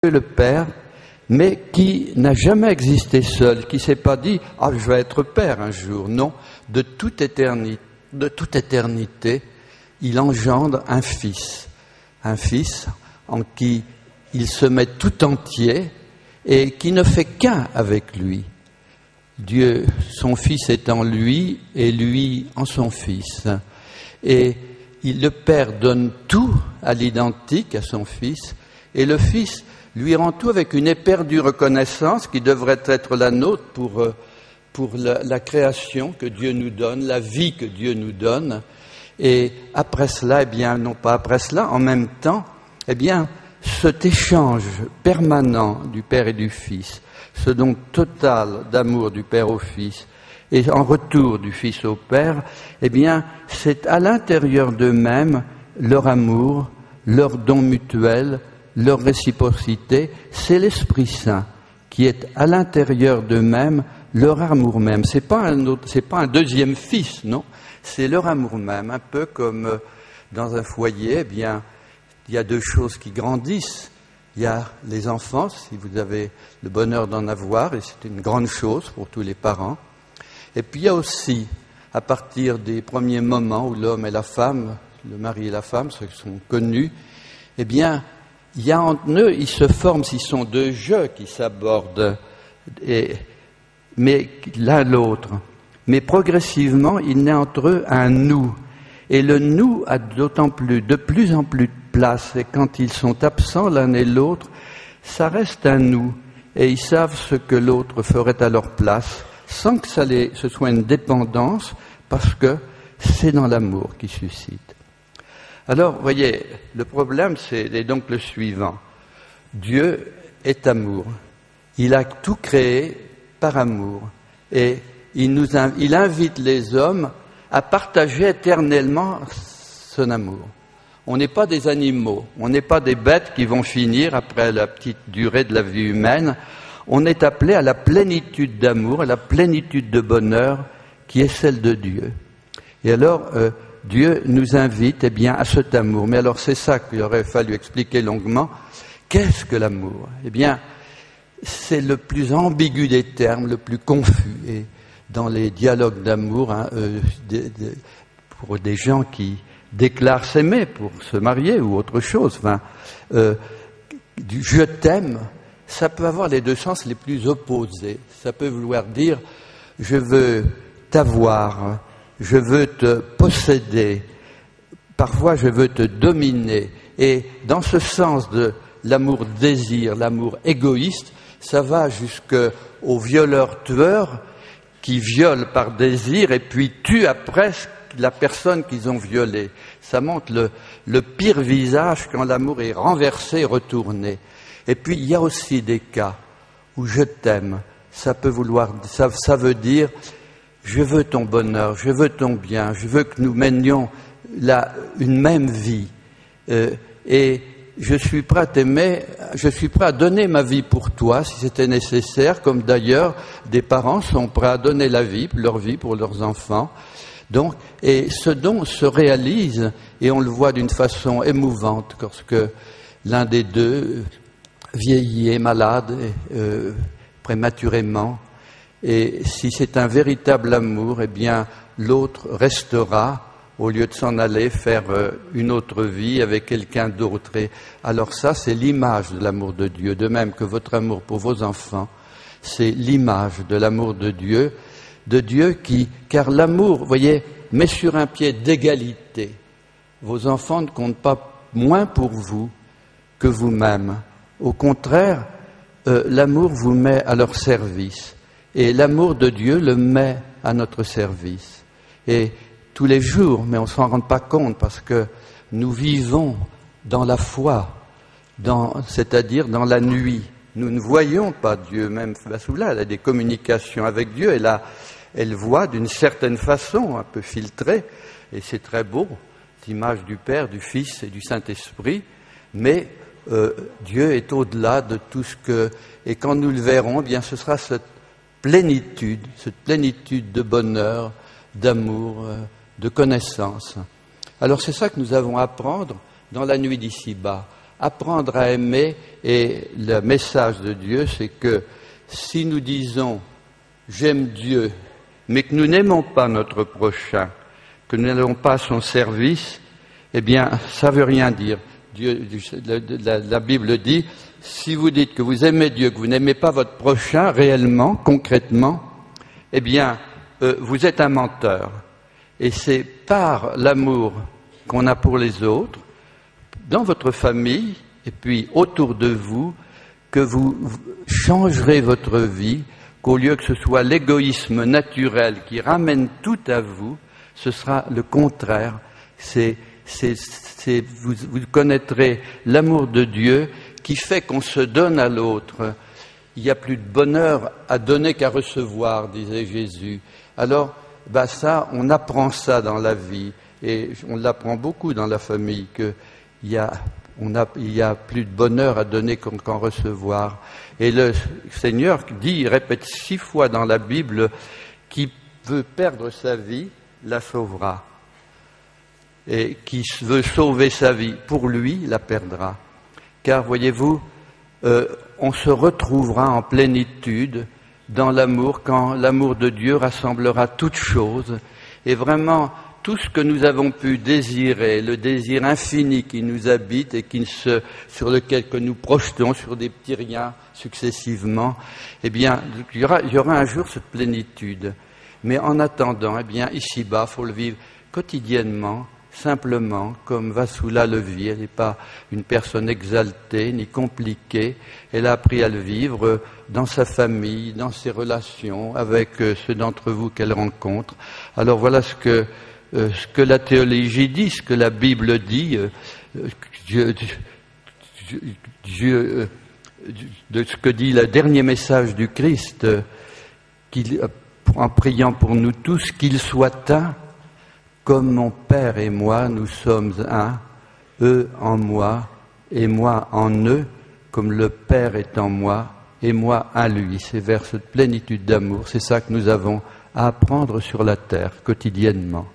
le Père, mais qui n'a jamais existé seul, qui ne s'est pas dit « Ah, je vais être Père un jour ». Non, de toute éternité, il engendre un Fils en qui il se met tout entier et qui ne fait qu'un avec lui. Dieu, son Fils est en lui et lui en son Fils. Et le Père donne tout à l'identique, à son Fils, et le Fils lui rend tout avec une éperdue reconnaissance qui devrait être la nôtre pour la création que Dieu nous donne, la vie que Dieu nous donne. Et après cela, non pas après cela, en même temps, cet échange permanent du Père et du Fils, ce don total d'amour du Père au Fils, et en retour du Fils au Père, c'est à l'intérieur d'eux-mêmes leur amour, leur don mutuel, leur réciprocité, c'est l'Esprit Saint qui est à l'intérieur d'eux-mêmes, leur amour même. C'est pas un deuxième fils, non. C'est leur amour même. Un peu comme dans un foyer, il y a deux choses qui grandissent. Il y a les enfants, si vous avez le bonheur d'en avoir, et c'est une grande chose pour tous les parents. Et puis il y a aussi, à partir des premiers moments où l'homme et la femme, le mari et la femme, ceux qui sont connus, il y a entre eux, ils se forment, s'ils sont deux jeux qui s'abordent, mais l'un l'autre. Mais progressivement, il naît entre eux un nous. Et le nous a de plus en plus de place. Et quand ils sont absents l'un et l'autre, ça reste un nous. Et ils savent ce que l'autre ferait à leur place, sans que ce soit une dépendance, parce que c'est dans l'amour qui suscite. Alors, vous voyez, le problème, c'est donc le suivant. Dieu est amour. Il a tout créé par amour. Et il invite les hommes à partager éternellement son amour. On n'est pas des animaux, on n'est pas des bêtes qui vont finir après la petite durée de la vie humaine. On est appelé à la plénitude d'amour, à la plénitude de bonheur qui est celle de Dieu. Et alors, Dieu nous invite à cet amour. Mais alors c'est ça qu'il aurait fallu expliquer longuement. Qu'est-ce que l'amour ? C'est le plus ambigu des termes, le plus confus. Et dans les dialogues d'amour, pour des gens qui déclarent s'aimer pour se marier ou autre chose, du « je t'aime », ça peut avoir les deux sens les plus opposés. Ça peut vouloir dire « je veux t'avoir », je veux te posséder, parfois je veux te dominer. Et dans ce sens de l'amour-désir, l'amour égoïste, ça va jusqu'aux violeurs-tueurs qui violent par désir et puis tuent après la personne qu'ils ont violée. Ça montre le pire visage quand l'amour est renversé, retourné. Et puis il y a aussi des cas où je t'aime, ça veut dire je veux ton bonheur, je veux ton bien, je veux que nous menions une même vie. Et je suis prêt à t'aimer, je suis prêt à donner ma vie pour toi si c'était nécessaire, comme d'ailleurs des parents sont prêts à donner leur vie pour leurs enfants. Donc, et ce don se réalise, et on le voit d'une façon émouvante, lorsque l'un des deux vieillit, est malade, prématurément. Et si c'est un véritable amour, l'autre restera au lieu de s'en aller faire une autre vie avec quelqu'un d'autre. Et alors ça, c'est l'image de l'amour de Dieu. De même que votre amour pour vos enfants, c'est l'image de l'amour de Dieu car l'amour, vous voyez, met sur un pied d'égalité. Vos enfants ne comptent pas moins pour vous que vous-même. Au contraire, l'amour vous met à leur service. Et l'amour de Dieu le met à notre service. Et tous les jours, mais on ne s'en rend pas compte parce que nous vivons dans la foi, c'est-à-dire dans la nuit. Nous ne voyons pas Dieu, même Vassoula, elle a des communications avec Dieu, elle voit d'une certaine façon, un peu filtrée, et c'est très beau, l'image du Père, du Fils et du Saint-Esprit, mais Dieu est au-delà de tout ce que... Et quand nous le verrons, ce sera cette plénitude de bonheur, d'amour, de connaissance. Alors c'est ça que nous avons à apprendre dans la nuit d'ici-bas, apprendre à aimer, et le message de Dieu, c'est que si nous disons « j'aime Dieu », mais que nous n'aimons pas notre prochain, que nous n'allons pas à son service, eh bien, ça veut rien dire. La Bible dit, si vous dites que vous aimez Dieu, que vous n'aimez pas votre prochain réellement, concrètement, eh bien, vous êtes un menteur. Et c'est par l'amour qu'on a pour les autres, dans votre famille, et puis autour de vous, que vous changerez votre vie, qu'au lieu que ce soit l'égoïsme naturel qui ramène tout à vous, ce sera le contraire. Vous connaîtrez l'amour de Dieu qui fait qu'on se donne à l'autre. Il n'y a plus de bonheur à donner qu'à recevoir, disait Jésus. Alors, ça, on apprend ça dans la vie, et on l'apprend beaucoup dans la famille, qu'il y a plus de bonheur à donner qu'en recevoir. Et le Seigneur répète 6 fois dans la Bible, qui veut perdre sa vie, la sauvera. Et qui veut sauver sa vie, pour lui, la perdra. Car, voyez-vous, on se retrouvera en plénitude dans l'amour, quand l'amour de Dieu rassemblera toutes choses, et vraiment tout ce que nous avons pu désirer, le désir infini qui nous habite et sur lequel que nous projetons sur des petits riens successivement, eh bien, il y aura un jour cette plénitude. Mais en attendant, eh bien, ici-bas, faut le vivre quotidiennement, simplement, comme Vassula le vit. Elle n'est pas une personne exaltée ni compliquée. Elle a appris à le vivre dans sa famille, dans ses relations, avec ceux d'entre vous qu'elle rencontre. Alors voilà ce que la théologie dit, ce que la Bible dit, de ce que dit le dernier message du Christ, en priant pour nous tous, qu'il soit un, comme mon Père et moi, nous sommes un, eux en moi et moi en eux, comme le Père est en moi et moi en lui. C'est vers cette plénitude d'amour, c'est ça que nous avons à apprendre sur la terre quotidiennement.